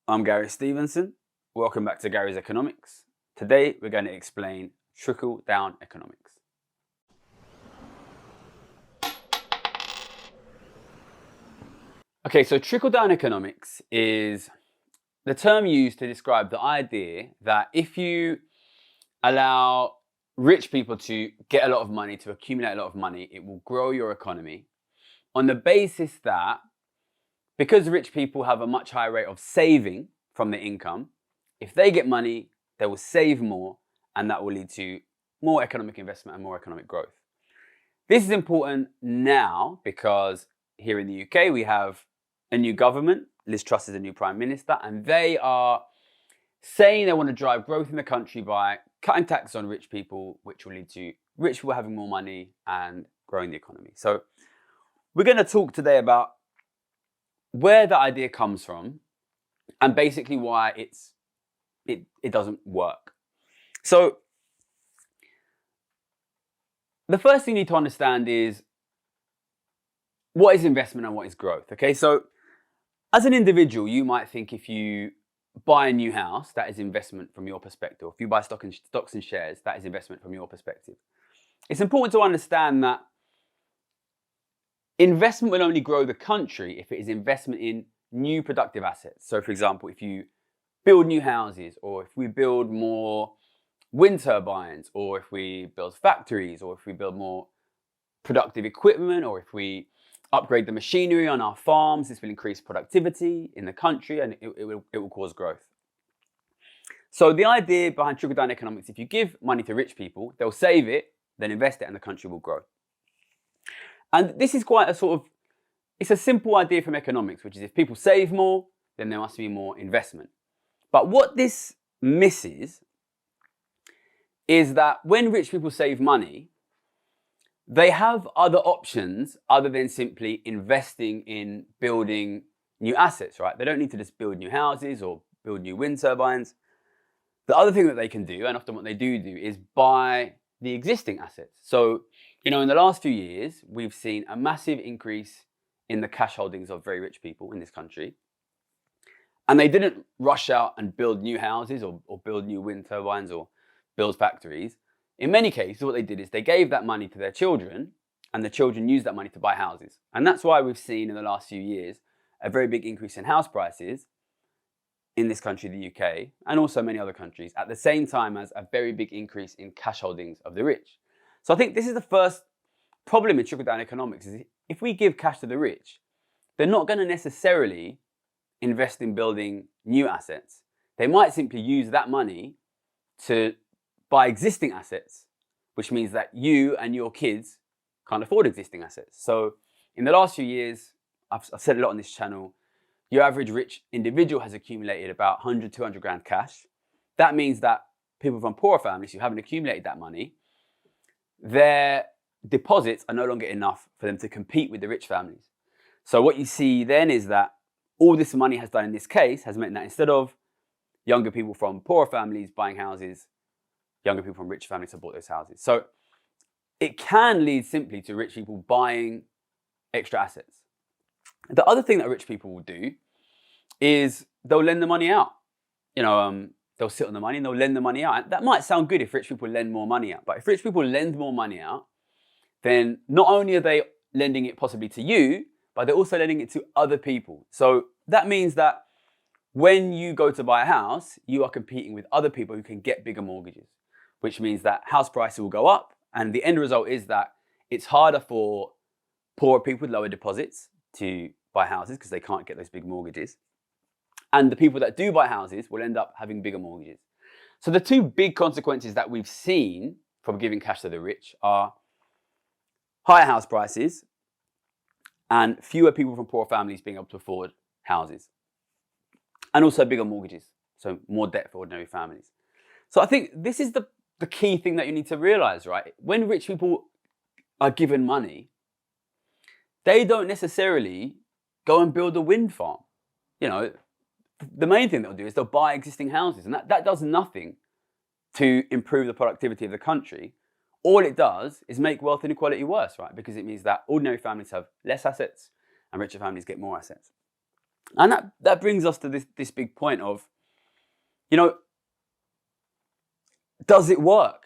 I'm Gary Stevenson. Welcome back to Gary's Economics. Today we're going to explain Trickle Down Economics. Okay, so Trickle Down Economics is the term used to describe the idea that if you allow rich people to get a lot of money, to accumulate a lot of money, it will grow your economy on the basis that because rich people have a much higher rate of saving from their income, if they get money, they will save more, and that will lead to more economic investment and more economic growth. This is important now because here in the UK, we have a new government. Liz Truss is a new Prime Minister, and they are saying they want to drive growth in the country by cutting taxes on rich people, which will lead to rich people having more money and growing the economy. So we're going to talk today about where the idea comes from and basically why it doesn't work. So the first thing you need to understand is what is investment and what is growth. Okay, so as an individual, you might think if you buy a new house, that is investment from your perspective. If you buy stocks and shares, that is investment from your perspective. It's important to understand that investment will only grow the country if it is investment in new productive assets. So for example, if you build new houses, or if we build more wind turbines, or if we build factories, or if we build more productive equipment, or if we upgrade the machinery on our farms, this will increase productivity in the country and it will cause growth. So the idea behind trickle-down economics, if you give money to rich people, they'll save it, then invest it, and the country will grow. And this is quite it's a simple idea from economics, which is if people save more, then there must be more investment. But what this misses is that when rich people save money, they have other options other than simply investing in building new assets, right? They don't need to just build new houses or build new wind turbines. The other thing that they can do, and often what they do is buy the existing assets. So, in the last few years, we've seen a massive increase in the cash holdings of very rich people in this country. And they didn't rush out and build new houses or build new wind turbines or build factories. In many cases, what they did is they gave that money to their children, and the children used that money to buy houses. And that's why we've seen in the last few years a very big increase in house prices in this country, the UK, and also many other countries, at the same time as a very big increase in cash holdings of the rich. So I think this is the first problem in trickle-down economics, is if we give cash to the rich, they're not going to necessarily invest in building new assets. They might simply use that money to buy existing assets, which means that you and your kids can't afford existing assets. So in the last few years, I've said a lot on this channel, your average rich individual has accumulated about 100, 200 grand cash. That means that people from poorer families who haven't accumulated that money, their deposits are no longer enough for them to compete with the rich families. So what you see then is that all this money has done in this case has meant that instead of younger people from poorer families buying houses, younger people from rich families have bought those houses. So it can lead simply to rich people buying extra assets. The other thing that rich people will do is they'll lend the money out. They'll sit on the money and they'll lend the money out. And that might sound good if rich people lend more money out. But if rich people lend more money out, then not only are they lending it possibly to you, but they're also lending it to other people. So that means that when you go to buy a house, you are competing with other people who can get bigger mortgages, which means that house prices will go up. And the end result is that it's harder for poorer people with lower deposits to buy houses because they can't get those big mortgages. And the people that do buy houses will end up having bigger mortgages. So the two big consequences that we've seen from giving cash to the rich are higher house prices and fewer people from poor families being able to afford houses. And also bigger mortgages, so more debt for ordinary families. So I think this is the key thing that you need to realize, right? When rich people are given money, they don't necessarily go and build a wind farm. The main thing they'll do is they'll buy existing houses, and that does nothing to improve the productivity of the country. All it does is make wealth inequality worse, right? Because it means that ordinary families have less assets and richer families get more assets. And that brings us to this big point of, you know, does it work?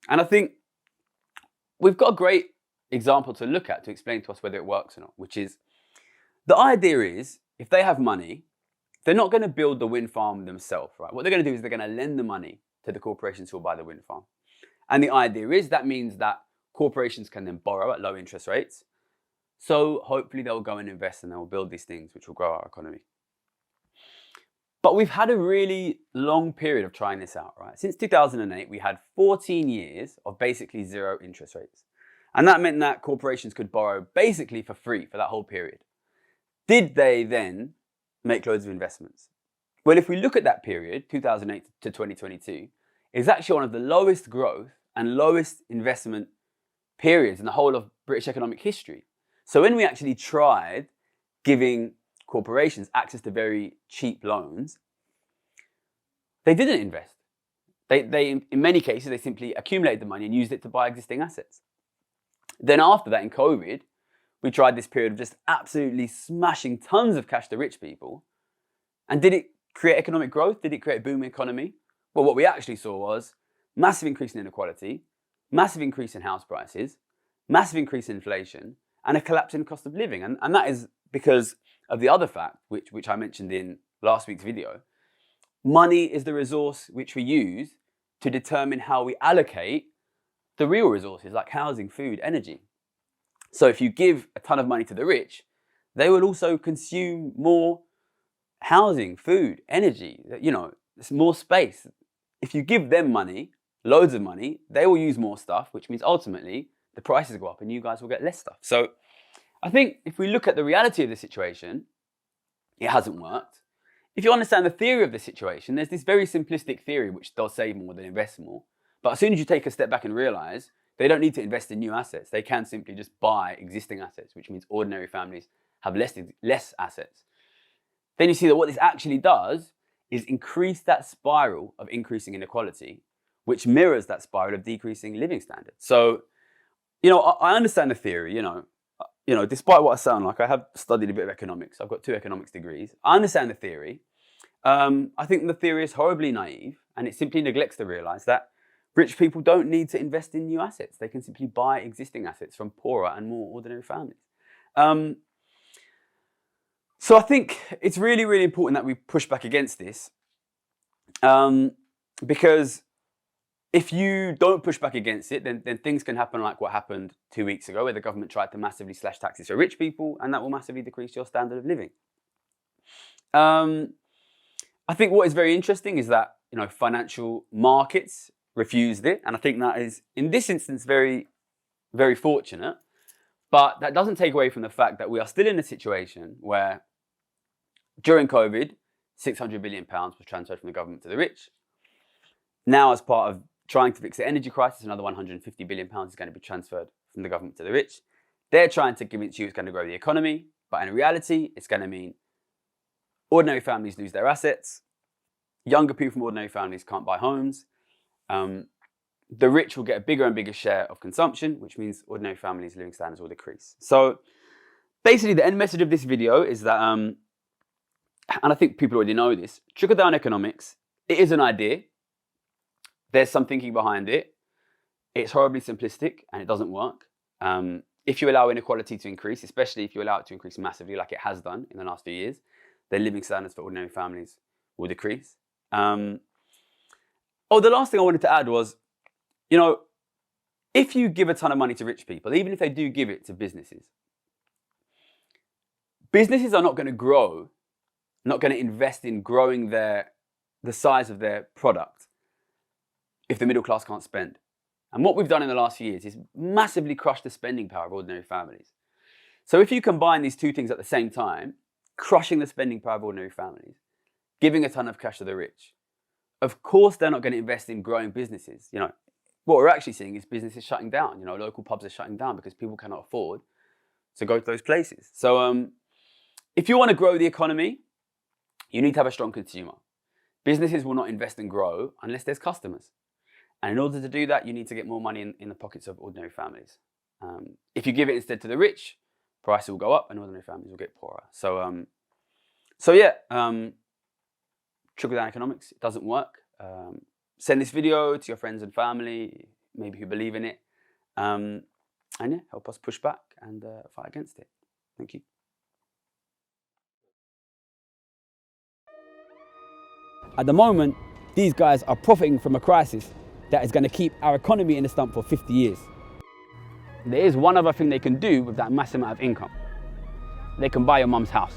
And I think we've got a great example to look at to explain to us whether it works or not, which is the idea is if they have money, they're not going to build the wind farm themselves, right? What they're going to do is they're going to lend the money to the corporations who will buy the wind farm. And the idea is that means that corporations can then borrow at low interest rates. So hopefully they'll go and invest and they'll build these things which will grow our economy. But we've had a really long period of trying this out, right? Since 2008, we had 14 years of basically zero interest rates. And that meant that corporations could borrow basically for free for that whole period. Did they then make loads of investments? Well, if we look at that period, 2008 to 2022, it's actually one of the lowest growth and lowest investment periods in the whole of British economic history. So when we actually tried giving corporations access to very cheap loans, they didn't invest. They in many cases, they simply accumulated the money and used it to buy existing assets. Then after that, in COVID, we tried this period of just absolutely smashing tons of cash to rich people. And did it create economic growth? Did it create a booming economy? Well, what we actually saw was massive increase in inequality, massive increase in house prices, massive increase in inflation, and a collapse in cost of living. And that is because of the other fact, which I mentioned in last week's video. Money is the resource which we use to determine how we allocate the real resources like housing, food, energy. So if you give a ton of money to the rich, they will also consume more housing, food, energy, it's more space. If you give them money, loads of money, they will use more stuff, which means ultimately the prices go up and you guys will get less stuff. So I think if we look at the reality of the situation, it hasn't worked. If you understand the theory of the situation, there's this very simplistic theory which does save more than invest more. But as soon as you take a step back and realize they don't need to invest in new assets, they can simply just buy existing assets, which means ordinary families have less assets. Then you see that what this actually does is increase that spiral of increasing inequality, which mirrors that spiral of decreasing living standards. So, I understand the theory, despite what I sound like, I have studied a bit of economics. I've got 2 economics degrees. I understand the theory. I think the theory is horribly naive, and it simply neglects to realize that rich people don't need to invest in new assets. They can simply buy existing assets from poorer and more ordinary families. So I think it's really, really important that we push back against this, because if you don't push back against it, then things can happen like what happened 2 weeks ago, where the government tried to massively slash taxes for rich people, and that will massively decrease your standard of living. I think what is very interesting is that financial markets refused it, and I think that is, in this instance, very, very fortunate. But that doesn't take away from the fact that we are still in a situation where, during COVID, £600 billion was transferred from the government to the rich. Now, as part of trying to fix the energy crisis, another £150 billion is going to be transferred from the government to the rich. They're trying to convince you it's going to grow the economy, but in reality, it's going to mean ordinary families lose their assets, younger people from ordinary families can't buy homes, the rich will get a bigger and bigger share of consumption, which means ordinary families' living standards will decrease. So basically, the end message of this video is that, and I think people already know this, trickle down economics, it is an idea. There's some thinking behind it. It's horribly simplistic and it doesn't work. If you allow inequality to increase, especially if you allow it to increase massively like it has done in the last few years, then living standards for ordinary families will decrease. The last thing I wanted to add was, if you give a ton of money to rich people, even if they do give it to businesses, businesses are not going to grow, not going to invest in growing the size of their product if the middle class can't spend. And what we've done in the last few years is massively crush the spending power of ordinary families. So if you combine these two things at the same time, crushing the spending power of ordinary families, giving a ton of cash to the rich, of course they're not going to invest in growing businesses. What we're actually seeing is businesses shutting down. Local pubs are shutting down because people cannot afford to go to those places. So if you want to grow the economy, you need to have a strong consumer. Businesses will not invest and grow unless there's customers. And in order to do that, you need to get more money in the pockets of ordinary families. If you give it instead to the rich, prices will go up and ordinary families will get poorer. So So yeah, trickle down economics, it doesn't work. Send this video to your friends and family, maybe who believe in it. And yeah, help us push back and fight against it. Thank you. At the moment, these guys are profiting from a crisis that is going to keep our economy in the stump for 50 years. There is one other thing they can do with that massive amount of income. They can buy your mum's house.